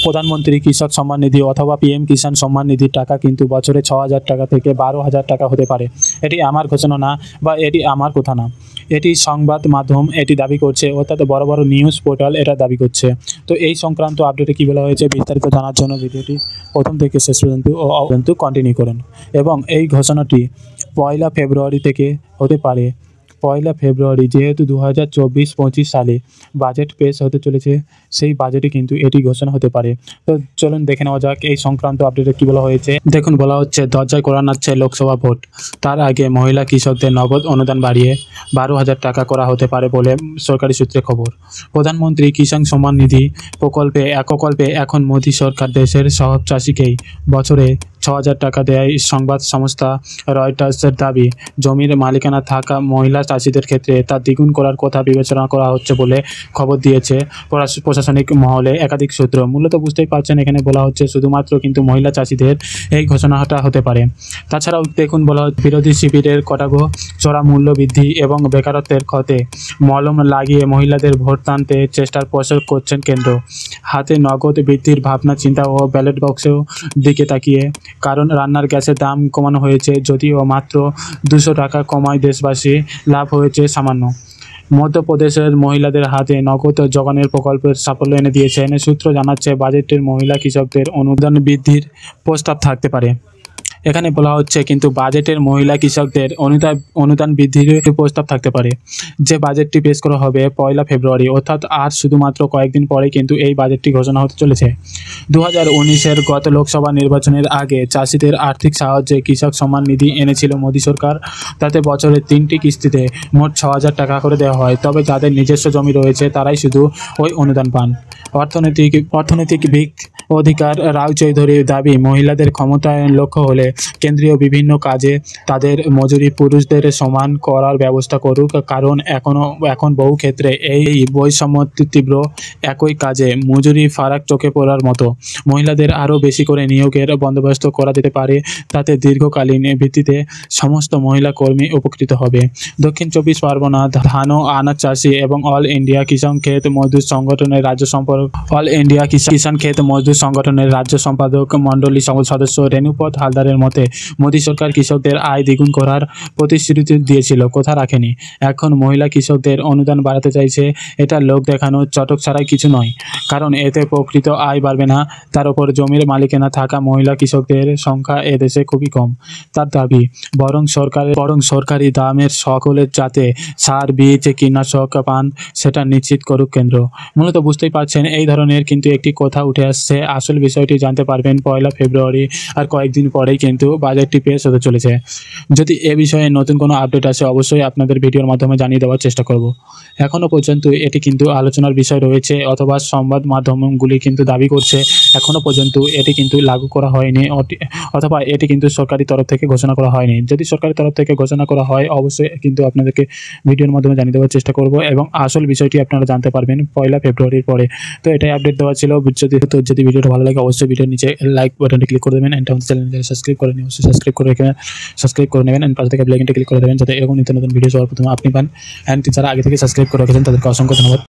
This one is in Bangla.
প্রধানমন্ত্রী কৃষক সম্মান নিধি অথবা পিএম কিষাণ সম্মান নিধির টাকা কিন্তু বছরে 6,000 টাকা থেকে 12,000 টাকা হতে পারে। এটি আমার ঘোষণা না বা এটি আমার কথা না, এটি সংবাদ মাধ্যম এটি দাবি করছে, অর্থাৎ বড় বড় নিউজ পোর্টাল এটা দাবি করছে। তো এই সংক্রান্ত আপডেটে কী বলা হয়েছে বিস্তারিত জানার জন্য ভিডিওটি প্রথম থেকে শেষ পর্যন্ত কন্টিনিউ করুন। এবং এই ঘোষণাটি 1 ফেব্রুয়ারি থেকে হতে পারে। 1 ফেব্রুয়ারি, যেহেতু 2024-25 সালে বাজেট পেশ হতে চলেছে, সেই বাজেটে কিন্তু এটি ঘোষণা হতে পারে। তো চলুন দেখে নেওয়া যাক এই সংক্রান্ত আপডেটে কী বলা হয়েছে। দেখুন, বলা হচ্ছে দরজায় করা নাড়ছে লোকসভা ভোট, তার আগে মহিলা কৃষকদের নগদ অনুদান বাড়িয়ে 12,000 টাকা করা হতে পারে বলে সরকারি সূত্রে খবর। প্রধানমন্ত্রী কিষাণ সম্মান নিধি প্রকল্পে এখন মোদী সরকার দেশের সব চাষিকেই বছরে 6,000 টাকা দেয়। সংবাদ সংস্থা রয়টার্সের দাবি, জমির মালিকানা থাকা মহিলা চাষিদের ক্ষেত্রে তা দ্বিগুণ করার কথা বিবেচনা করা হচ্ছে বলে খবর দিয়েছে প্রশাসনিক মহলে একাধিক সূত্র। মূলত বুঝতেই পারছেন, এখানে বলা হচ্ছে শুধুমাত্র কিন্তু মহিলা চাষিদের এই ঘোষণাটা হতে পারে। তাছাড়াও দেখুন, বলা হচ্ছে বিরোধী শিবিরের কটাক্ষ, চড়া মূল্য বৃদ্ধি এবং বেকারত্বের ক্ষতে মলম লাগিয়ে মহিলাদের ভোট টানতে চেষ্টার প্রয়াস করছেন কেন্দ্র। হাতে নগদ বৃদ্ধির ভাবনা চিন্তা ও ব্যালট বক্সেও দিকে তাকিয়ে, কারণ রান্নার গ্যাসের দাম কমানো হয়েছে, যদিও মাত্র 200 টাকা কমায় দেশবাসী, লাভ হয়েছে সামান্য। মধ্যপ্রদেশের মহিলাদের হাতে নগদ জোগানের প্রকল্পের সাফল্য এনে দিয়েছে। সূত্র জানাচ্ছে বাজেটের মহিলা কৃষকদের অনুদান বৃদ্ধির প্রস্তাব থাকতে পারে। এখানে বলা হচ্ছে কিন্তু বাজেটের মহিলা কৃষকদের অনুদান বৃদ্ধির প্রস্তাব থাকতে পারে। যে বাজেটটি পেশ করা হবে 1 ফেব্রুয়ারি, অর্থাৎ আর শুধুমাত্র কয়েকদিন পরে কিন্তু এই বাজেটটি ঘোষণা হতে চলেছে। 2019-এর গত লোকসভা নির্বাচনের আগে চাষিদের আর্থিক সাহায্যে কৃষক সম্মান নিধি এনেছিল মোদী সরকার। তাতে বছরে 3টি কিস্তিতে মোট 6,000 টাকা করে দেওয়া হয়। তবে যাদের নিজস্ব জমি রয়েছে তারাই শুধু ওই অনুদান পান। অর্থনৈতিক অধিকার রাও চৌধুরীর দাবি, মহিলাদের ক্ষমতায়ন লক্ষ্য হলে কেন্দ্রীয় বিভিন্ন কাজে তাদের মজুরি পুরুষদের সমান করার ব্যবস্থা করুক, কারণ এখন বহু ক্ষেত্রে এই বৈষম্য তীব্র। একই কাজে মজুরি ফারাক চোখে পড়ার মতো। মহিলাদের আরও বেশি করে নিয়োগের বন্দোবস্ত করা যেতে পারে, তাতে দীর্ঘকালীন ভিত্তিতে সমস্ত মহিলা কর্মী উপকৃত হবে। দক্ষিণ 24 পরগনা ধান ও আনাজ চাষি এবং অল ইন্ডিয়া কিষাণ খেত মজদুর সংগঠনের রাজ্য সম্পাদক মণ্ডলী সদস্য রেণুপথ হালদারের মতে, মোদী সরকার কৃষকদের আয় দ্বিগুণ করার প্রতিশ্রুতি দিয়েছিল, কথা রাখেনি। এখন মহিলা কৃষকদের অনুদান বাড়াতে চাইছে। এটা লোক দেখানো চটক ছাড়াই কিছু নয়, কারণ এতে প্রকৃত আয় বাড়বে না। তার উপর জমির মালিকানা থাকা মহিলা কৃষকদের সংখ্যা এদেশে খুবই কম। তার দাবি, বরং সরকারি দামের সকলের যাতে সার, বীজ, কীটনাশক পান সেটা নিশ্চিত করুক কেন্দ্র। মূলত বুঝতেই পারছেন, এই ধরনের কিন্তু একটি কথা উঠে আসছে। আসল বিষয়টি জানতে পারবেন 1 ফেব্রুয়ারি, আর কয়েকদিন পরেই কিন্তু বাজেটটি পেশ হতে চলেছে। যদি এ বিষয়ে নতুন কোনো আপডেট আসে অবশ্যই আপনাদের ভিডিওর মাধ্যমে জানিয়ে দেওয়ার চেষ্টা করব। এখনও পর্যন্ত এটি কিন্তু আলোচনার বিষয় রয়েছে, অথবা সংবাদ মাধ্যমগুলি কিন্তু দাবি করছে এখনও পর্যন্ত এটি কিন্তু লাগু করা হয়নি, অথবা এটি কিন্তু সরকারি তরফ থেকে ঘোষণা করা হয়নি। যদি সরকারি তরফ থেকে ঘোষণা করা হয় অবশ্যই কিন্তু আপনাদেরকে ভিডিওর মাধ্যমে জানিয়ে দেওয়ার চেষ্টা করব, এবং আসল বিষয়টি আপনারা জানতে পারবেন 1 ফেব্রুয়ারির পরে। তো এটাই আপডেট দেওয়া ছিল। যদি ভিডিওটা ভালো লাগে অবশ্যই ভিডিওর নিচে লাইক বাটনটি ক্লিক করে দেবেন, এন্ড আমাদের চ্যানেলটি সাবস্ক্রাইব করে নিন, অবশ্যই সাবস্ক্রাইব করে নেবেন, এন্ড পাশে থেকে বেল আইকনটি ক্লিক করে দেবেন যাতে এরকম নিত্য নতুন ভিডিও সবার প্রথমে আপনি পান। এন্ড যারা আগে থেকে সাবস্ক্রাইব করে রেখেছেন তাদেরকে অসংখ্য ধন্যবাদ।